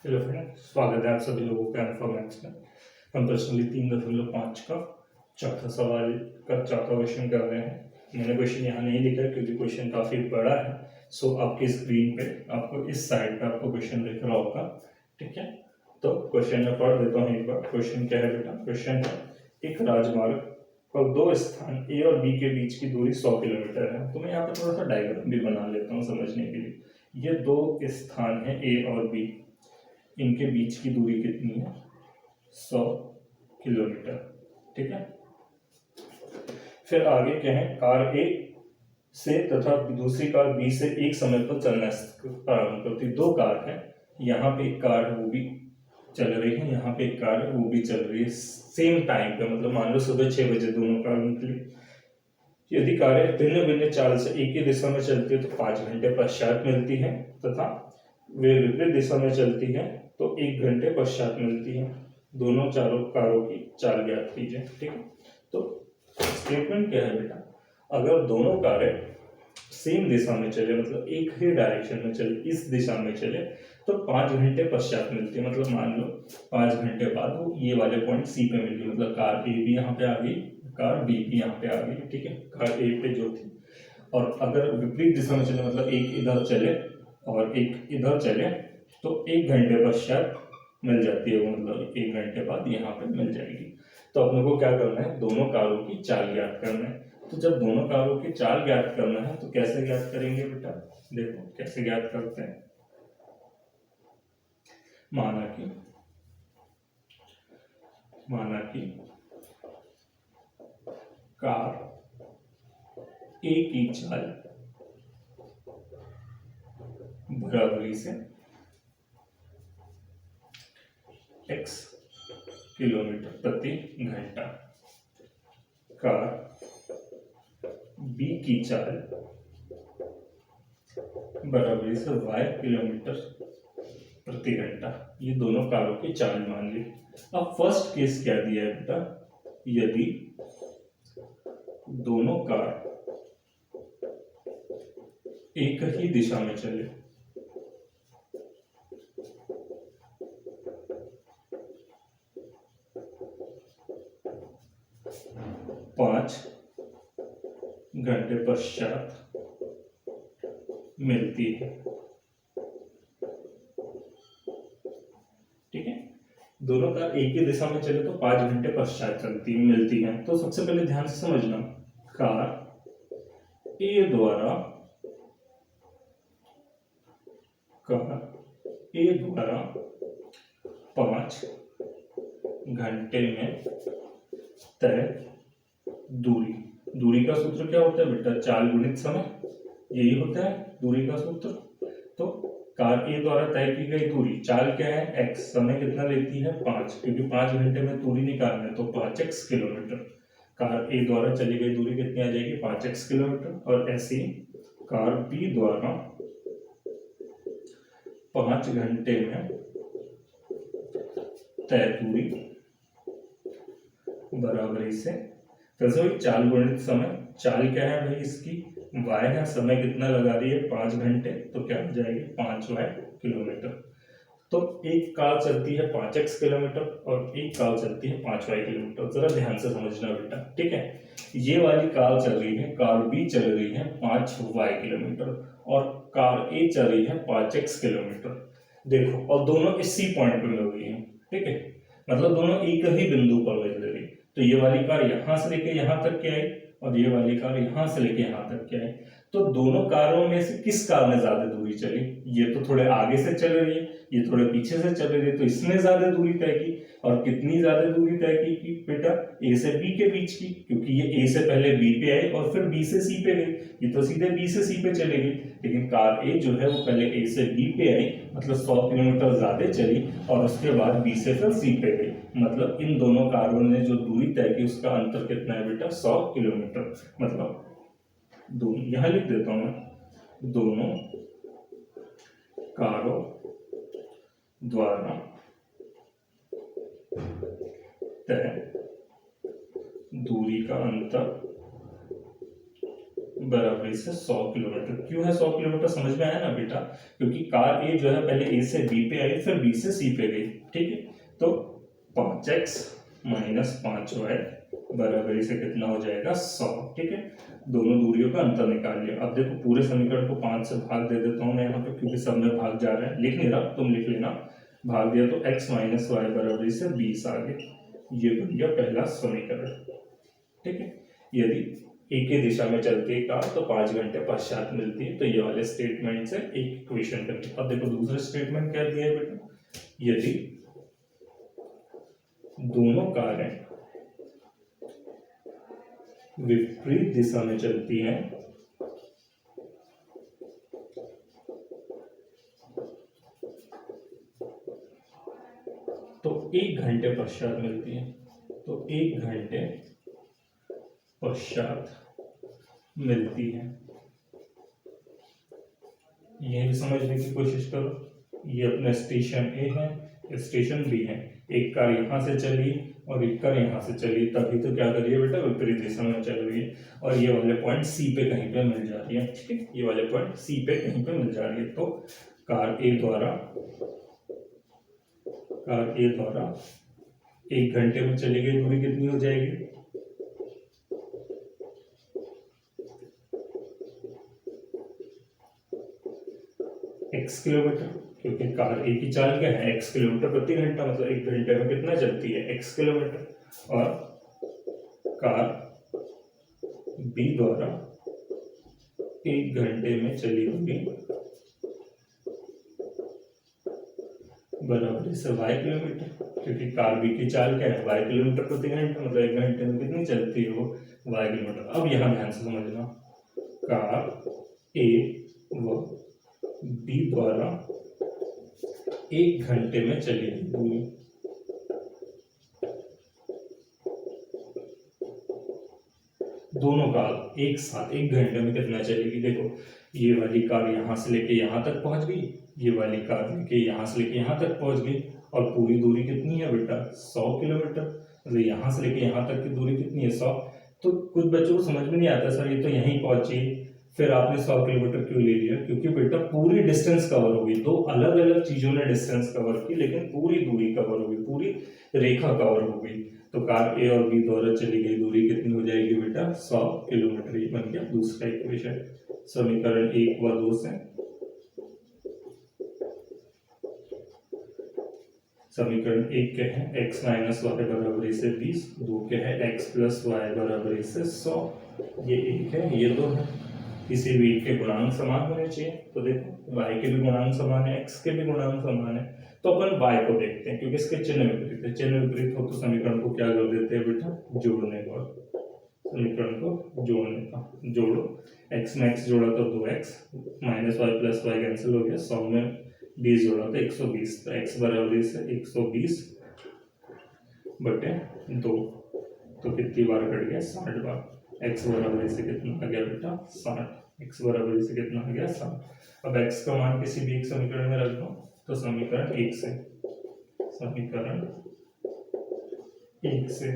Hello friend, स्वागत है आप सभी लोगों का इन्फॉर्मेक्स में। हम पर्सनली 3.5 का चौथा सवाल का चौथा क्वेश्चन कर रहे हैं। मैंने क्वेश्चन यहाँ नहीं लिखा क्योंकि क्वेश्चन काफ़ी बड़ा है। सो आपकी स्क्रीन पे आपको इस साइड पे आपको क्वेश्चन दिख रहा होगा, ठीक है। तो क्वेश्चन मैं पढ़ देता हूँ एक बार। क्वेश्चन क्या है बेटा? क्वेश्चन है, एक राजमार्ग पर दो स्थान ए और बी के बीच की दूरी 100 किलोमीटर है। तो मैं यहाँ पे थोड़ा सा डायग्राम भी बना लेता हूँ समझने के लिए। ये दो स्थान है ए और बी, इनके बीच की दूरी कितनी है? 100 किलोमीटर, ठीक है। फिर आगे क्या है? कार ए से तथा दूसरी कार बी से एक समय पर चलना प्रारंभ करती। दो कार है, यहाँ पे एक कार है वो भी चल रही है, यहाँ पे एक कार है वो भी चल रही है सेम टाइम पे। मतलब मान लो सुबह 6 बजे दोनों कार निकली। यदि कारें भिन्न भिन्न चाल से एक ही दिशा में चलती है तो 5 घंटे पश्चात मिलती है, तथा वे विपरीत दिशा में चलती है तो 1 घंटे पश्चात मिलती है। दोनों चारों कारों की चाल ज्ञात कीजिए, ठीक है। तो स्टेटमेंट क्या है बेटा? अगर दोनों कारें सेम दिशा में चले, मतलब एक ही डायरेक्शन में चले, इस दिशा में चले, तो 5 घंटे पश्चात मिलती है। मतलब मान लो 5 घंटे बाद वो ये वाले पॉइंट सी पे मिल गई। मतलब कार ए भी यहाँ पे आ गई, कार बी भी यहाँ पे आ गई, ठीक है। कार ए पे जो थी, और अगर विपरीत दिशा में चले, मतलब एक इधर चले और एक इधर चले, तो 1 घंटे पश्चात मिल जाती है वो। मतलब 1 घंटे बाद यहाँ पे मिल जाएगी। तो अपने को क्या करना है? दोनों कारों की चाल ज्ञात करना है। तो जब दोनों कारों की चाल ज्ञात करना है तो कैसे ज्ञात करेंगे बेटा? देखो कैसे ज्ञात करते हैं। माना कि कार ए की चाल बराबरी से x किलोमीटर प्रति घंटा, कार बी की चाल बराबरी से y किलोमीटर प्रति घंटा। ये दोनों कारों की चाल मान ली। अब फर्स्ट केस क्या दिया है बेटा? यदि दोनों कार एक ही दिशा में चले, पांच घंटे पश्चात मिलती है, ठीक है। दोनों कार एक ही दिशा में चले तो 5 घंटे पश्चात मिलती है। तो सबसे पहले ध्यान से समझना, कार ए द्वारा 5 घंटे में तय दूरी का सूत्र क्या होता है बेटा? चाल गुणित समय, यही होता है दूरी का सूत्र। तो कार ए द्वारा तय की गई दूरी, चाल क्या है? x, समय कितना लेती है? 5, क्योंकि 5 घंटे में दूरी निकालना है तो 5x किलोमीटर। कार ए द्वारा चली गई दूरी कितनी आ जाएगी? 5x kilometre. और ऐसी कार बी द्वारा 5 घंटे में तय दूरी बराबरी से, कैसे हुई? चाल गुणित समय। चाल क्या है भाई इसकी? y है, समय कितना लगा रही है? 5 घंटे, तो क्या हो जाएगी? 5y kilometre. तो एक कार चलती है 5x किलोमीटर और एक कार चलती है 5y किलोमीटर। जरा ध्यान से समझना बेटा, ठीक है। ये वाली कार चल रही है, कार बी चल रही है 5y किलोमीटर, और कार ए चल रही है 5x किलोमीटर। देखो, और दोनों इसी पॉइंट पे मिल रही है, ठीक है। मतलब दोनों एक ही बिंदु पर मिल रही है। तो ये वाली कार यहां से लेके यहां तक के आई और ये वाली कार यहां से लेके यहां तक के आई। तो दोनों कारों में से किस कार ने ज्यादा दूरी चली? ये तो थोड़े आगे से चल रही है, ये थोड़े पीछे से चल रही है, तो इसने ज्यादा दूरी तय की। और कितनी ज्यादा दूरी तय की बेटा? ए से बी के बीच की, क्योंकि ये ए से पहले बी पे आई और फिर बी से सी पे गई। ये तो सीधे बी से सी पे चलेगी, लेकिन कार ए जो है वो पहले ए से बी पे आई, मतलब 100 किलोमीटर ज्यादा चली, और उसके बाद बी से फिर सी पे गई। मतलब इन दोनों कारों ने जो दूरी तय की उसका अंतर कितना है बेटा? 100 किलोमीटर। मतलब दोनों, यहां लिख देता हूं मैं, दोनों कारों द्वारा तय दूरी का अंतर बराबरी से 100 किलोमीटर। क्यों है 100 किलोमीटर, समझ में आया ना बेटा? क्योंकि कार ए जो है पहले ए से बी पे आई, फिर बी से सी पे गई, ठीक है। तो 5x माइनस 5y बराबर से कितना हो जाएगा 100, ठीक है। दोनों दूरियों का अंतर निकाल लिया। अब देखो पूरे समीकरण को 5 से भाग दे देता हूँ मैं यहाँ पे, क्योंकि सब में भाग जा रहे हैं। लिख नहीं रहा, तुम लिख लेना। भाग दिया तो x माइनस वाई बराबर से 20 आ गए। ये बन गया पहला समीकरण, ठीक है। यदि एक ही दिशा में चलती है कार तो 5 घंटे पश्चात मिलती है। तो ये वाले स्टेटमेंट से एक इक्वेशन करके, अब देखो दूसरा स्टेटमेंट क्या दिया है बेटा, यदि दोनों कारें विपरीत दिशा में चलती हैं तो 1 घंटे पश्चात मिलती है, तो 1 घंटे पश्चात मिलती है। यह भी समझने की कोशिश करो। ये अपना स्टेशन ए है, स्टेशन बी है। एक कार यहाँ से चली और एक कार यहाँ से चली, तभी तो क्या करिए बेटा, विपरीत दिशा में चल रही है। और ये वाले पॉइंट सी पे कहीं पे मिल जा रही है, ठीक है। ये वाले पॉइंट सी पे कहीं पे मिल जा रही है। तो कार ए द्वारा 1 घंटे में चली गई दूरी कितनी हो जाएगी, x किलोमीटर, क्योंकि कार ए की चाल क्या है, x किलोमीटर प्रति घंटा, मतलब 1 घंटे में कितना चलती है, x किलोमीटर। और कार बी द्वारा 1 घंटे में चली हुई बराबर से y किलोमीटर, क्योंकि कार बी की चाल क्या है, y किलोमीटर प्रति घंटा, मतलब 1 घंटे में कितनी चलती है वो, y किलोमीटर। अब यहाँ ध्यान से समझना, कार ए व बी द्वारा 1 घंटे में चली हुई दोनों कार एक साथ 1 घंटे में कितना चलेगी। देखो ये वाली कार यहाँ से लेके यहाँ तक पहुंच गई, ये वाली कार लेके यहाँ से लेके यहाँ तक पहुंच गई, और पूरी दूरी कितनी है बेटा, 100 किलोमीटर। मतलब यहाँ से लेके यहाँ तक की दूरी कितनी है, 100। तो कुछ बच्चों को समझ में नहीं आता, सर ये तो यहीं पहुंची, फिर आपने 100 किलोमीटर क्यों ले लिया? क्योंकि बेटा पूरी डिस्टेंस कवर हो गई, दो अलग अलग चीजों ने डिस्टेंस कवर की, लेकिन पूरी दूरी कवर हो गई, पूरी रेखा कवर हो गई। तो कार ए और बी द्वारा चली गई दूरी कितनी हो जाएगी बेटा, 100 किलोमीटर। ये बन गया दूसरा इक्वेशन, समीकरण 1 व 2 से। समीकरण 1 के हैं x माइनस वाई बराबर से 20, 2 के हैं x प्लस वाई बराबर से 100। ये 1 है, ये 2 है। किसी भी एक के गुणांक समान होने चाहिए। तो देखो y के भी गुणांक समान है, x के भी गुणांक समान है। तो अपन y को देखते हैं, क्योंकि इसके चिन्ह विपरीत है। चिन्ह विपरीत हो तो समीकरण को क्या कर देते हैं बेटा, जोड़ने का। समीकरण को जोड़ने का, जोड़ो। x में x जोड़ा तो 2x, minus Y plus Y cancel हो गया, 100 में 20 जोड़ा तो 120। तो x बराबर से 120 बटे 2, तो कितनी बार कट गया, 60 बार। x बराबर से कितना आ गया बेटा, 60। x बराबर से कितना आ गया, 60। अब x का मान किसी भी एक समीकरण में रख दो, तो समीकरण 1 से, समीकरण 1 से,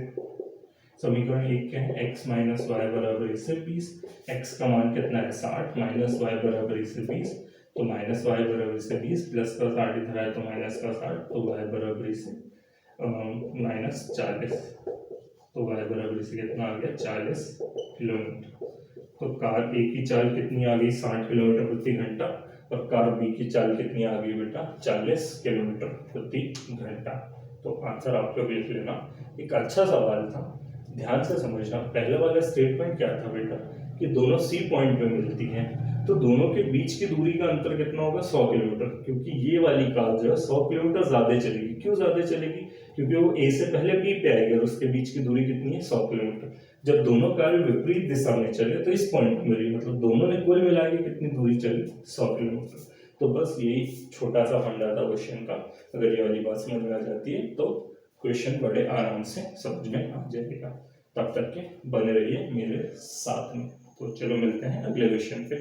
समीकरण 1 के हैं x माइनस वाई बराबर से 20, x का मान कितना है 60, माइनस वाई बराबर से 20, तो माइनस वाई बराबर से 20 प्लस का 60 इधर है तो माइनस का 60, तो y बराबर से माइनस 40, तो y बराबर से कितना आ गया, 40 किलोमीटर। तो कार ए की चाल कितनी आ गई, 60 किलोमीटर प्रति घंटा, और कार बी की चाल कितनी आ गई बेटा, 40 किलोमीटर प्रति घंटा। तो आंसर आपको लिख लेना। एक अच्छा सवाल था, ध्यान से समझना। पहले वाला स्टेटमेंट क्या था बेटा, कि दोनों सी पॉइंट पे मिलती हैं, तो दोनों के बीच की दूरी का अंतर कितना होगा, 100 किलोमीटर। क्योंकि ये वाली कार जो है 100 किलोमीटर ज्यादा चलेगी। क्यों ज्यादा चलेगी, क्योंकि वो ए से पहले बी पे आएगी और उसके बीच की दूरी कितनी है, 100 किलोमीटर। जब दोनों कार विपरीत दिशा में चले तो इस पॉइंट पे मिली, मतलब दोनों ने कुल मिला के कितनी दूरी चली, 100 किलोमीटर। तो बस यही छोटा सा फंडा था क्वेश्चन का। अगर ये वाली बात समझ में आ जाती है तो क्वेश्चन बड़े आराम से समझ में आ जाएगा। तब तक के बने रहिए मेरे साथ में। तो चलो मिलते हैं अगले क्वेश्चन पे।